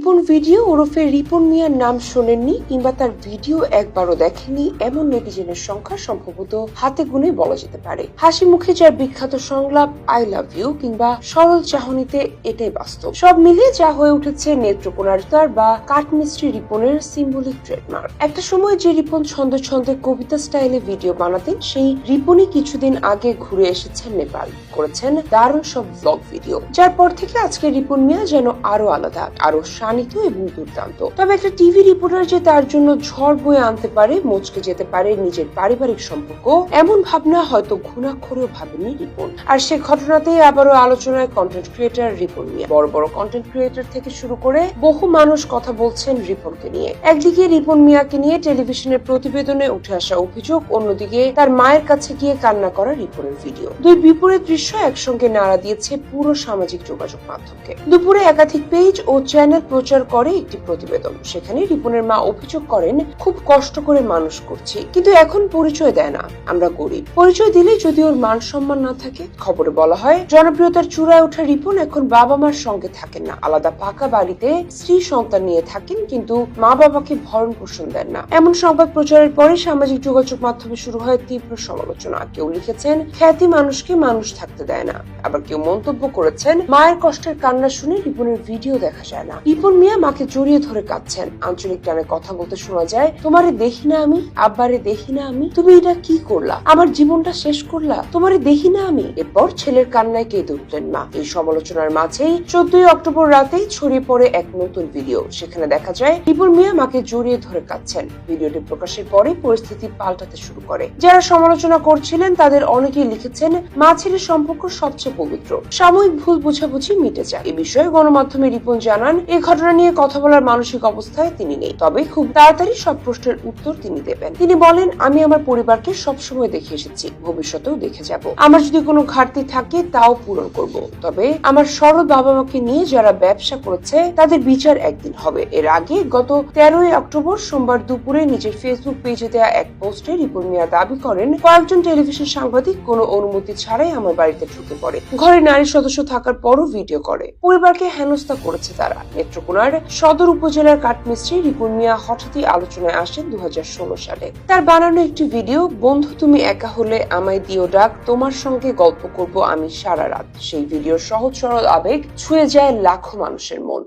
Ripon video ওরফে রিপন মিয়ার নাম শোনেননি কিংবা তার ভিডিও একবারও দেখেননি এমন নেটিজেনের সংখ্যা সম্ভবত হাতে গুনে বলা যেতে পারে। হাসি মুখে যার বিখ্যাত সংলাপ আই লাভ ইউ কিংবা সরল চাহনিতে এটাই বাস্তব। সব মিলিয়ে যা হয়ে উঠেছে নেত্রকোনার বা কাঠমিস্ত্রি রিপনের সিম্বলিক ট্রেডমার্ক। একটা সময় যে রিপন ছন্দে ছন্দে কবিতা স্টাইলে ভিডিও বানাতেন, সেই রিপনই কিছুদিন আগে ঘুরে এসেছেন নেপাল, করেছেন দারুণ সব ব্লগ ভিডিও, যার পর থেকে আজকে রিপন মিয়া যেন আরো আলাদা, আরো শানিত এবং দুর্দান্ত। তবে একটা টিভি রিপোর্টার যে তার জন্য ঝড় বয়ে আনতে পারে, মচকে যেতে পারে নিজের পারিবারিক সম্পর্ক, এমন ভাবনা হয়তো ঘুণাক্ষরেও ভাবেনি রিপন। আর সে ঘটনাতেই আবারও আলোচনায় কন্টেন্ট ক্রিয়েটর রিপন মিয়া। বড় বড় কন্টেন্ট ক্রিয়েটর থেকে শুরু করে বহু মানুষ কথা বলছেন রিপনকে নিয়ে। একদিকে রিপন মিয়াকে নিয়ে টেলিভিশনের প্রতিবেদনে উঠে আসা অভিযোগ, অন্যদিকে তার মায়ের কাছে গিয়ে কান্না করা রিপনের ভিডিও। দুই বিপরীত দৃশ্য একসঙ্গে নাড়া দিয়েছে পুরো সামাজিক যোগাযোগ মাধ্যমকে। দুপুরে একাধিক পেজ ও চ্যানেল প্রচার করে একটি প্রতিবেদন। সেখানে রিপনের মা অভিযোগ করেন, খুব কষ্ট করে মানুষ করছি, কিন্তু এখন পরিচয় দেয় না, আমরা গরিব। পরিচয় দিলে যদি ওর মান সম্মান না থাকে। খবরে বলা হয়, জনপ্রিয়তার চূড়ায় ওঠা রিপন এখন বাবা মার সঙ্গে থাকেন না, আলাদা পাকা বাড়িতে স্ত্রী সন্তান নিয়ে থাকেন, কিন্তু মা বাবাকে ভরণ পোষণ দেন না। এমন সংবাদ প্রচারের পরে সামাজিক যোগাযোগ মাধ্যমে শুরু হয় তীব্র সমালোচনা। কেউ লিখেছেন, খ্যাতি মানুষকে মানুষ থাকতে দেয় না। আবার কেউ মন্তব্য করেছেন, মায়ের কষ্টের কান্না শুনে রিপনের ভিডিও দেখা যায় না। রিপন মিয়া মাকে জড়িয়ে ধরে কাঁদছেন, আঞ্চলিক টানে কথা বলতে শোনা যায়, তোমারে দেখি না আমি, আব্বারে দেখি না আমি, তুমি এটা কি করলা, আমার জীবনটা শেষ করলা, তোমারে দেখি না আমি। এরপর ছেলের কান্নায় কেঁদে উঠলেন মা। এই সমালোচনার মাঝেই 14 অক্টোবর রাতেই ছড়িয়ে পড়ে এক নতুন ভিডিও। সেখানে দেখা যায় রিপন মিয়া মাকে জড়িয়ে ধরে কাঁদছেন। ভিডিওটি প্রকাশের পরে পরিস্থিতি পাল্টাতে শুরু করে। যারা সমালোচনা করছিলেন তাদের অনেকেই লিখেছেন, মা ছেলের সম্পর্ক সবচেয়ে পবিত্র, সাময়িক ভুল বোঝাবুঝি মিটে যায়। এ বিষয়ে গণমাধ্যমে রিপন জানান, এই ঘটনা নিয়ে কথা বলার মানসিক অবস্থায় তিনি নেই, তবে খুব তাড়াতাড়ি সব প্রশ্নের উত্তর তিনি দেবেন। তিনি বলেন, আমি আমার পরিবারকে সবসময় দেখে এসেছি, ভবিষ্যতেও দেখে যাব। আমার যদি কোনো ঘাটতি থাকে তাও পূরণ করব, তবে আমার সরল বাবা মাকে নিয়ে যারা ব্যবসা করেছে তাদের বিচার একদিন হবে। এর আগে গত 13 অক্টোবর সোমবার দুপুরে নিজের ফেসবুক পেজে দেওয়া এক পোস্টে রিপন মিয়া দাবি করেন, কয়েকজন টেলিভিশন সাংবাদিক কোনো অনুমতি ছাড়াই আমার বাড়িতে ঢুকে পড়ে, ঘরে নারী সদস্য থাকার পরও ভিডিও করে, পরিবারকে হেনস্থা করেছে তারা। নেত্রকোনার সদর উপজেলার কাঠমিস্ত্রি রিপন মিয়া হঠাৎই আলোচনায় আসেন 2016 সালে। তার বানানো একটি ভিডিও, বন্ধু তুমি একা হলে আমায় দিও ডাক, তোমার সঙ্গে গল্প করব আমি সারা রাত। সেই ভিডিওর সহজ সরল আবেগ ছুঁয়ে যায় লাখো মানুষের মন।